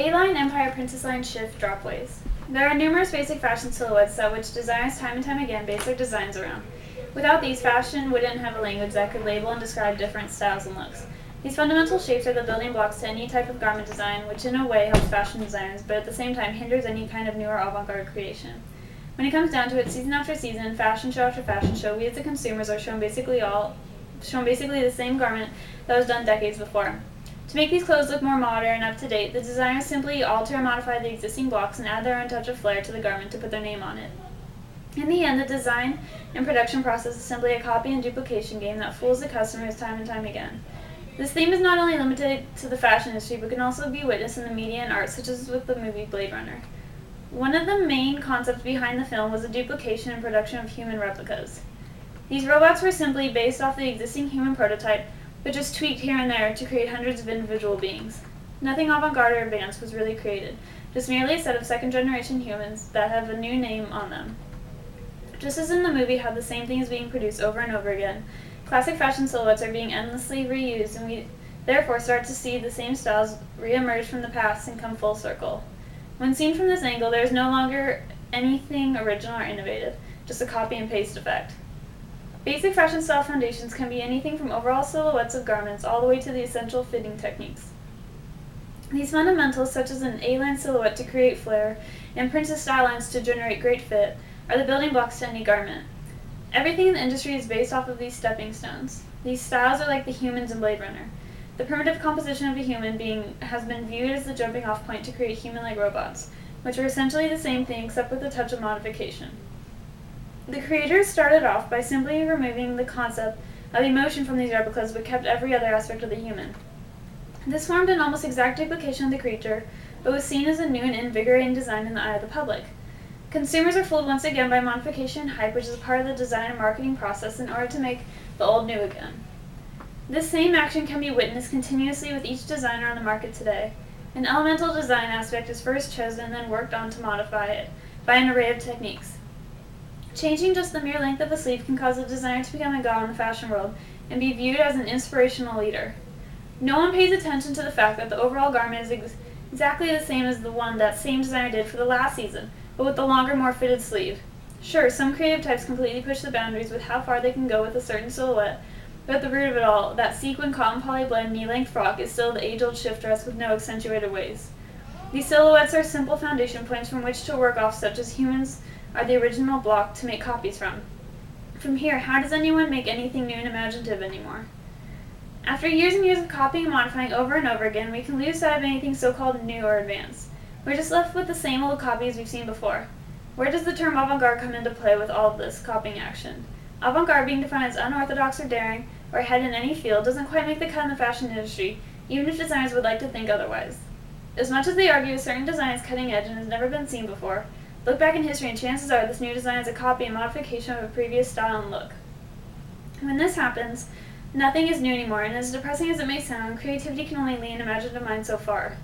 A-line, Empire, Princess line, shift, dropways. There are numerous basic fashion silhouettes that which designers time and time again base their designs around. Without these, fashion wouldn't have a language that could label and describe different styles and looks. These fundamental shapes are the building blocks to any type of garment design, which in a way helps fashion designers, but at the same time hinders any kind of newer avant-garde creation. When it comes down to it, season after season, fashion show after fashion show, we as the consumers are shown basically the same garment that was done decades before. To make these clothes look more modern and up-to-date, the designers simply alter and modify the existing blocks and add their own touch of flair to the garment to put their name on it. In the end, the design and production process is simply a copy and duplication game that fools the customers time and time again. This theme is not only limited to the fashion industry, but can also be witnessed in the media and art, such as with the movie Blade Runner. One of the main concepts behind the film was the duplication and production of human replicas. These robots were simply based off the existing human prototype, but just tweaked here and there to create hundreds of individual beings. Nothing avant-garde or advanced was really created, just merely a set of second-generation humans that have a new name on them. Just as in the movie how the same thing is being produced over and over again, classic fashion silhouettes are being endlessly reused, and we therefore start to see the same styles re-emerge from the past and come full circle. When seen from this angle, there is no longer anything original or innovative, just a copy and paste effect. Basic fashion style foundations can be anything from overall silhouettes of garments all the way to the essential fitting techniques. These fundamentals, such as an A-line silhouette to create flair and princess style lines to generate great fit, are the building blocks to any garment. Everything in the industry is based off of these stepping stones. These styles are like the humans in Blade Runner. The primitive composition of a human being has been viewed as the jumping off point to create human-like robots, which are essentially the same thing except with a touch of modification. The creators started off by simply removing the concept of emotion from these replicas but kept every other aspect of the human. This formed an almost exact duplication of the creature, but was seen as a new and invigorating design in the eye of the public. Consumers are fooled once again by modification and hype, which is part of the design and marketing process in order to make the old new again. This same action can be witnessed continuously with each designer on the market today. An elemental design aspect is first chosen and then worked on to modify it by an array of techniques. Changing just the mere length of a sleeve can cause a designer to become a god in the fashion world and be viewed as an inspirational leader. No one pays attention to the fact that the overall garment is exactly the same as the one that same designer did for the last season, but with the longer, more fitted sleeve. Sure, some creative types completely push the boundaries with how far they can go with a certain silhouette, but at the root of it all, that sequin cotton poly blend knee-length frock is still the age-old shift dress with no accentuated waist. These silhouettes are simple foundation points from which to work off, such as humans are the original block to make copies from. From here, how does anyone make anything new and imaginative anymore? After years and years of copying and modifying over and over again, we can lose sight of anything so-called new or advanced. We're just left with the same old copies we've seen before. Where does the term avant-garde come into play with all of this copying action? Avant-garde, being defined as unorthodox or daring, or ahead in any field, doesn't quite make the cut in the fashion industry, even if designers would like to think otherwise. As much as they argue a certain design is cutting edge and has never been seen before, look back in history and chances are this new design is a copy and modification of a previous style and look. When this happens, nothing is new anymore, and as depressing as it may sound, creativity can only lead an imaginative mind so far.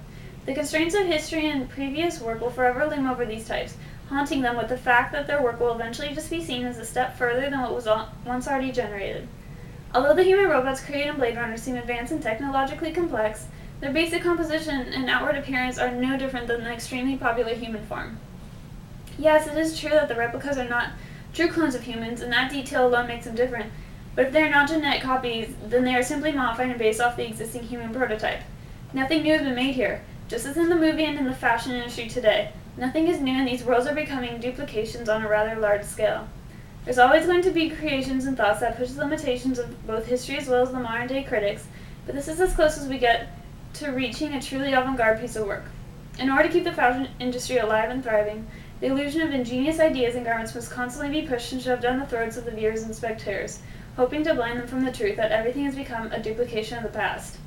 The constraints of history and previous work will forever loom over these types, haunting them with the fact that their work will eventually just be seen as a step further than what was once already generated. Although the human robots created in Blade Runner seem advanced and technologically complex, their basic composition and outward appearance are no different than the extremely popular human form. Yes, it is true that the replicas are not true clones of humans, and that detail alone makes them different, but if they are not genetic copies, then they are simply modified and based off the existing human prototype. Nothing new has been made here, just as in the movie and in the fashion industry today. Nothing is new, and these worlds are becoming duplications on a rather large scale. There's always going to be creations and thoughts that push the limitations of both history as well as the modern-day critics, but this is as close as we get to reaching a truly avant-garde piece of work. In order to keep the fashion industry alive and thriving, the illusion of ingenious ideas and garments must constantly be pushed and shoved down the throats of the viewers and spectators, hoping to blind them from the truth that everything has become a duplication of the past.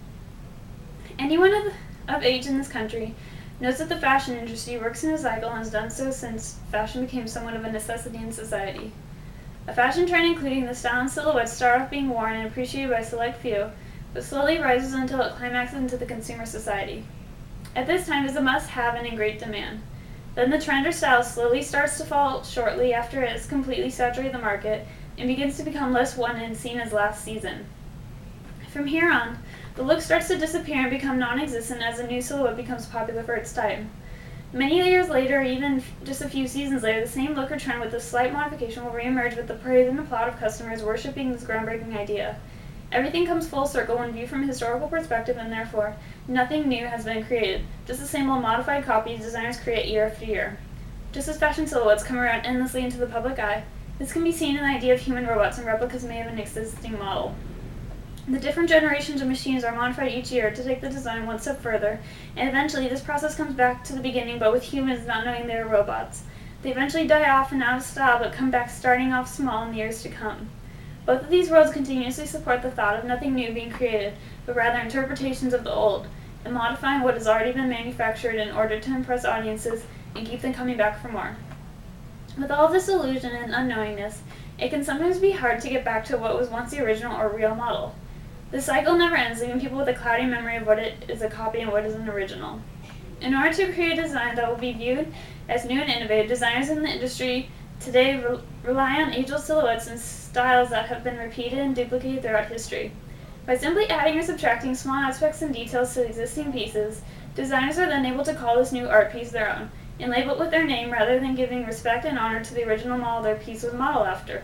Anyone of age in this country knows that the fashion industry works in a cycle and has done so since fashion became somewhat of a necessity in society. A fashion trend including the style and silhouettes start off being worn and appreciated by a select few, but slowly rises until it climaxes into the consumer society. At this time, it is a must-have and in great demand. Then the trend or style slowly starts to fall shortly after it has completely saturated the market and begins to become less wanted and seen as last season. From here on, the look starts to disappear and become non-existent as a new silhouette becomes popular for its time. Many years later, or even just a few seasons later, the same look or trend with a slight modification will reemerge with the praise and applaud of customers worshipping this groundbreaking idea. Everything comes full circle when viewed from a historical perspective, and therefore, nothing new has been created, just the same old modified copies designers create year after year. Just as fashion silhouettes come around endlessly into the public eye, this can be seen in the idea of human robots and replicas made of an existing model. The different generations of machines are modified each year to take the design one step further, and eventually this process comes back to the beginning, but with humans not knowing they are robots. They eventually die off and out of style, but come back starting off small in the years to come. Both of these worlds continuously support the thought of nothing new being created, but rather interpretations of the old, and modifying what has already been manufactured in order to impress audiences and keep them coming back for more. With all this illusion and unknowingness, it can sometimes be hard to get back to what was once the original or real model. The cycle never ends, leaving people with a cloudy memory of what is a copy and what is an original. In order to create a design that will be viewed as new and innovative, designers in the industry today rely on age-old silhouettes and styles that have been repeated and duplicated throughout history. By simply adding or subtracting small aspects and details to existing pieces, designers are then able to call this new art piece their own, and label it with their name rather than giving respect and honor to the original model their piece was modeled after.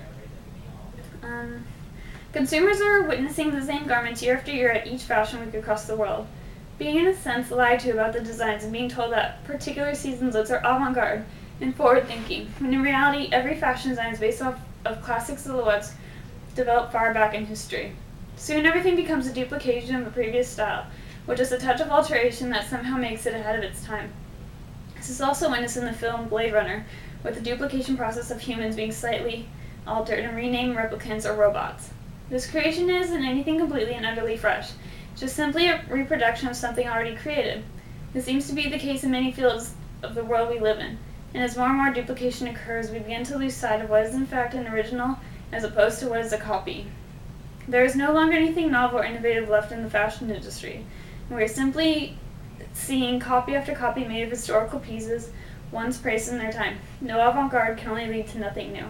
Consumers are witnessing the same garments year after year at each fashion week across the world, being in a sense lied to about the designs and being told that particular season's looks are avant-garde and forward-thinking, when in reality every fashion design is based off of classic silhouettes developed far back in history. Soon everything becomes a duplication of a previous style, with just a touch of alteration that somehow makes it ahead of its time. This is also witnessed in the film Blade Runner, with the duplication process of humans being slightly altered and renamed replicants or robots. This creation isn't anything completely and utterly fresh, just simply a reproduction of something already created. This seems to be the case in many fields of the world we live in, and as more and more duplication occurs, we begin to lose sight of what is in fact an original as opposed to what is a copy. There is no longer anything novel or innovative left in the fashion industry, and we are simply seeing copy after copy made of historical pieces once praised in their time. No avant-garde can only lead to nothing new.